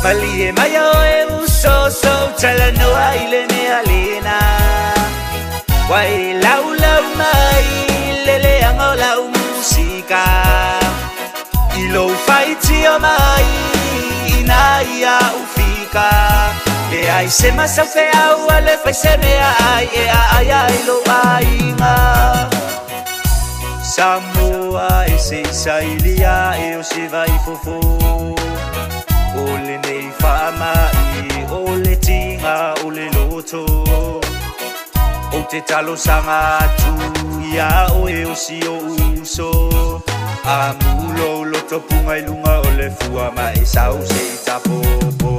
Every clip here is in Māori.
Malie mayo e uso so talano aile me alena Wai lau lau mai lele angola musika Ilo fighti o mai inaia ufika Le ai se masa fe au ale fai se me ai e ai ai lo ainga Samoa e se sailia e o se vai fofo Ole nei whaamai, ole tinga, ole loto O te talo sanga atu, ia o e o si o uso A mulo loto punga ilunga, ole fuama e sau se i tapopo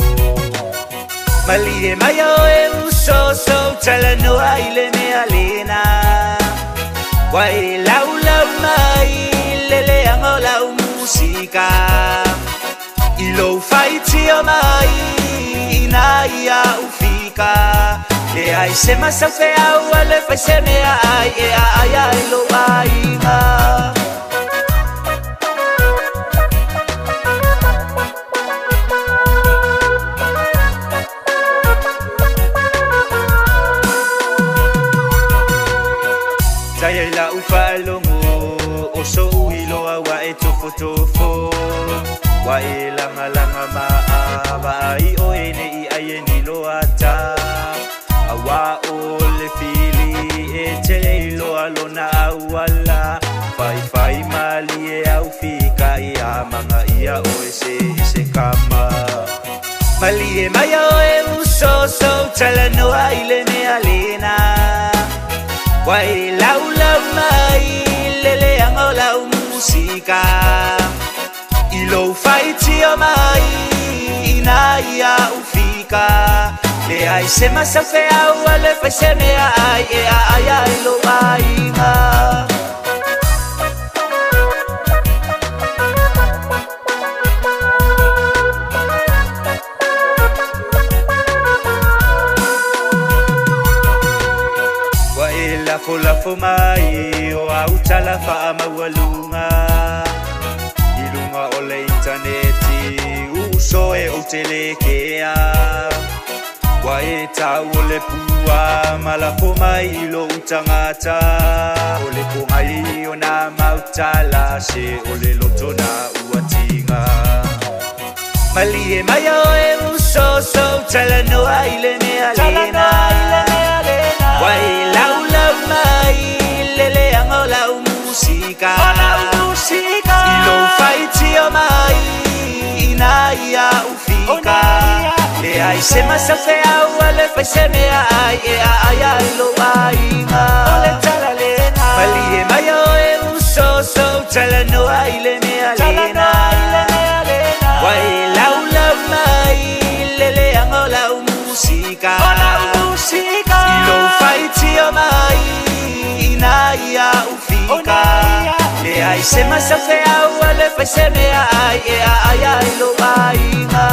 Mali e mai o e uso, so talano aile me alena Wai lau lau mai, lele angola musika Ilo fighti o mai inaia ufika Le ai se masa fe au ale fai se me ai e ai ai lo ainga Zai la ufalongo o so uilo awa e tofo tofo Wa e langa langa maa i o e ne i ai e ni loata Awa o le fili e te ilo alona awala Fai fai mali e au fika i a manga ia o e se kama Mali e mai o e uso so talano aile me alena Wa e lau lau mai lele angola musika Ilo fighti o mai inaia ufika Le ai se masa fe au ale fai se me ai e ai ai lo ainga Wa e lafo mai o au tala wha mawalunga Ilunga o le interneti uso e o telekea Wa e tau o le pua malafo mai ilo utangata O le pungai o na mautala se o le loto na uatinga Mali e mai o e uso so talano aile me alena Wa e lau lau mai lele angola musika Ilo fighti o mai inaia ufika Le ai se masa fe au ale fai se me ai e ai ai lo ainga Ole talalena Mali e mai o e uso so talano aile me alena Wa e lau lau mai lele angola musika Ilo fighti o mai inaia ufika Le ai se masa fe au ale fai se me ai e ai ai lo ainga